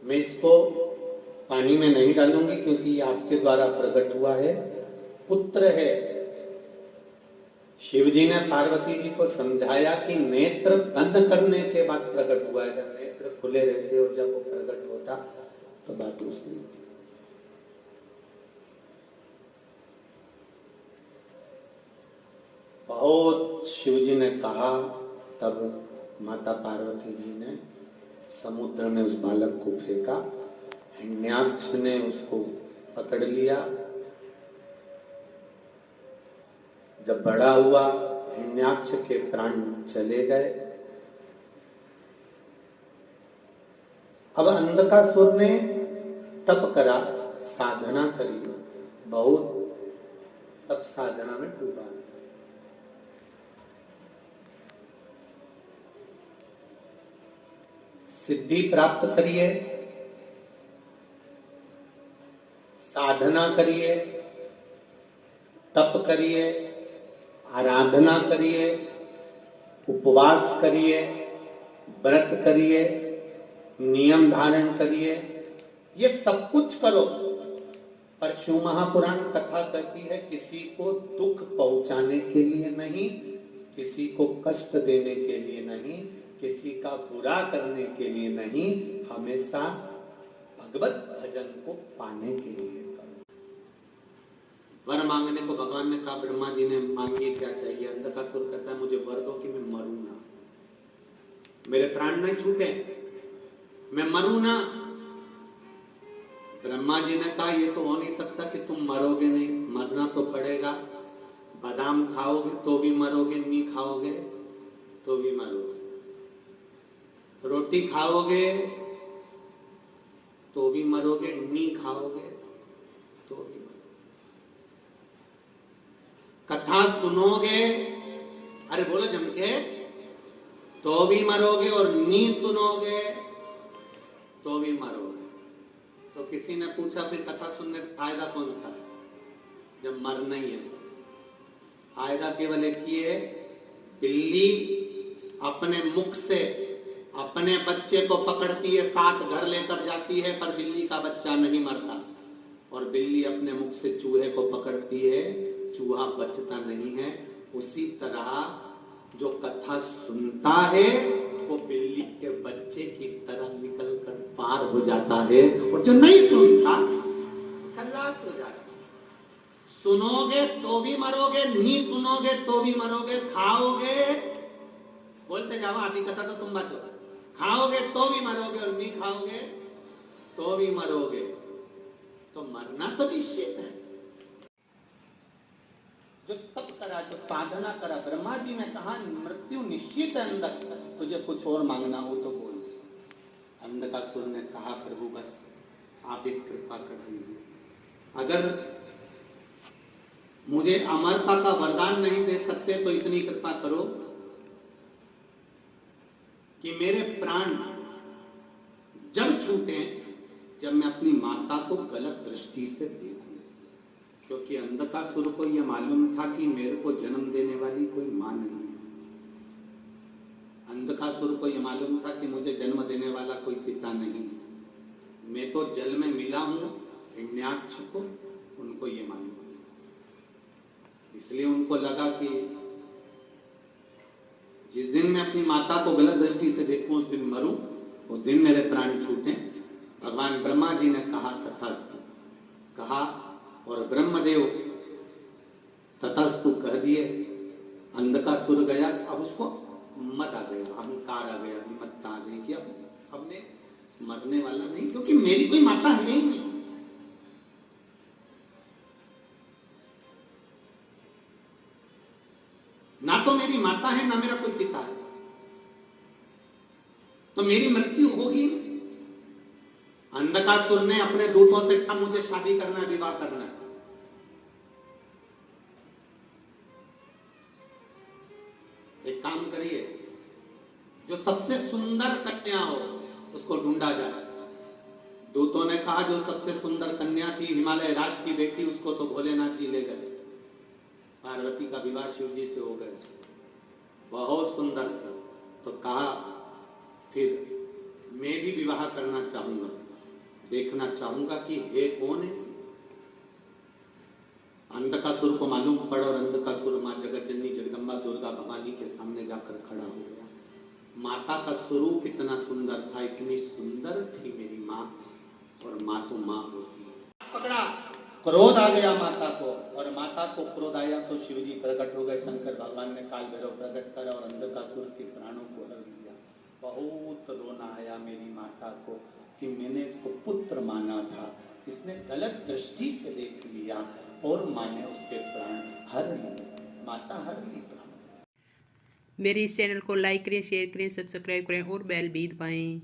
मैं इसको पानी में नहीं डालूंगी क्योंकि ये आपके द्वारा प्रकट हुआ है, पुत्र है। शिव जी ने पार्वती जी को समझाया कि नेत्र बंद करने के बाद प्रकट हुआ है, जब नेत्र खुले रहते और जब वो प्रकट होता तो बात दूसरी थी। बहुत शिव जी ने कहा, तब माता पार्वती जी ने समुद्र में उस बालक को फेंका, हिरण्याक्ष ने उसको पकड़ लिया। जब बड़ा हुआ हिरण्याक्ष के प्राण चले गए। अब अंधकासुर ने तप करा, साधना करी, बहुत तप साधना में डूबा। सिद्धि प्राप्त करिए, साधना करिए, तप करिए, आराधना करिए, उपवास करिए, व्रत करिए, नियम धारण करिए, ये सब कुछ करो, पर शिव महापुराण कथा कहती है किसी को दुख पहुंचाने के लिए नहीं, किसी को कष्ट देने के लिए नहीं, किसी का बुरा करने के लिए नहीं, हमेशा भगवत भजन को पाने के लिए करो। वर मांगने को भगवान ने कहा, ब्रह्मा जी ने मांगिए क्या चाहिए? अंधकासुर कहता है मुझे वर दो कि मैं मरूं ना, मेरे प्राण नहीं छूटे, मैं मरूं ना। ब्रह्मा जी ने कहा ये तो हो नहीं सकता कि तुम मरोगे नहीं, मरना तो पड़ेगा। बादाम खाओगे तो भी मरोगे, नहीं खाओगे तो भी मरोगे। रोटी खाओगे तो भी मरोगे, नहीं खाओगे तो भी मरोगे। कथा सुनोगे, अरे बोलो जमके, तो भी मरोगे, और नहीं सुनोगे तो भी मरोगे। तो किसी ने पूछा फिर कथा सुनने से फायदा कौन सा है जब मरना ही है? तो फायदा केवल एक ही है, बिल्ली अपने मुख से अपने बच्चे को पकड़ती है, साथ घर लेकर जाती है, पर बिल्ली का बच्चा नहीं मरता। और बिल्ली अपने मुख से चूहे को पकड़ती है, चूहा बचता नहीं है। उसी तरह जो कथा सुनता है वो बिल्ली के बच्चे की तरह निकलकर पार हो जाता है, और जो नहीं सुनता खल्लास हो जाता है। सुनोगे तो भी मरोगे, नहीं सुनोगे तो भी मरोगे, खाओगे, बोलते जाओ आधी कथा तो तुम बचो, खाओगे तो भी मरोगे और नहीं खाओगे तो भी मरोगे। तो मरना तो निश्चित है। जो तप करा, जो साधना करा, ब्रह्मा जी ने कहा मृत्यु निश्चित है, अंदर तुझे कुछ और मांगना हो तो बोल। अंधकासुर ने कहा प्रभु बस आप एक कृपा कर दीजिए, अगर मुझे अमरता का वरदान नहीं दे सकते तो इतनी कृपा करो कि मेरे प्राण जब छूटे, जब मैं अपनी माता को गलत दृष्टि से देखूं। क्योंकि अंधकासुर को यह मालूम था कि मेरे को जन्म देने वाली कोई मां नहीं है। अंधकासुर को यह मालूम था कि मुझे जन्म देने वाला कोई पिता नहीं है। मैं तो जल में मिला हूं हिरण्याक्ष को, उनको ये मालूम है। इसलिए उनको लगा कि जिस दिन मैं अपनी माता को गलत दृष्टि से देखूं उस दिन मरूं, उस दिन मेरे प्राण छूटे। भगवान ब्रह्मा जी ने कहा तथास्तु, कहा और ब्रह्मदेव तथास्तु कह दिए। अंधकासुर गया, अब उसको मत आ गया, अहंकार आ गया, विमत्ता आ गई कि अब मैं मरने वाला नहीं, क्योंकि मेरी कोई माता है ही नहीं। ना तो मेरी माता है, ना मेरा कोई पिता है, तो मेरी मृत्यु होगी। अंधकासुर ने अपने दूतों से कहा मुझे शादी करना है, विवाह करना है। एक काम करिए, जो सबसे सुंदर कन्या हो उसको ढूंढा जाए। दूतों ने कहा जो सबसे सुंदर कन्या थी हिमालय राज की बेटी, उसको तो भोलेनाथ जी ले गए। पार्वती का विवाह शिव जी से हो गया, बहुत सुंदर थी। तो कहा फिर मैं भी विवाह करना चाहूंगा। देखना चाहूंगा कि है कौन है। अंधकासुर को मालूम पड़ा और अंधकासुर माँ जगत जननी जगदम्बा दुर्गा भवानी के सामने जाकर खड़ा हो गया। माता का स्वरूप इतना सुंदर था, इतनी सुंदर थी मेरी माँ, और माँ तो माँ होती है। पकड़ा, क्रोध आ गया माता को, और माता को क्रोध आया तो शिव जी प्रकट हो गए। शंकर भगवान ने काल भैरव प्रकट करा और अंधकासुर के प्राणों को हर दिया। बहुत रोना आया मेरी माता को कि मैंने इसको पुत्र माना था, इसने गलत दृष्टि से देख लिया और माँ ने उसके प्राण हर लिए। माता हर ली प्राण। मेरे इस चैनल को लाइक करें, शेयर करें, सब्सक्राइब करें और बेल भी दबाएं।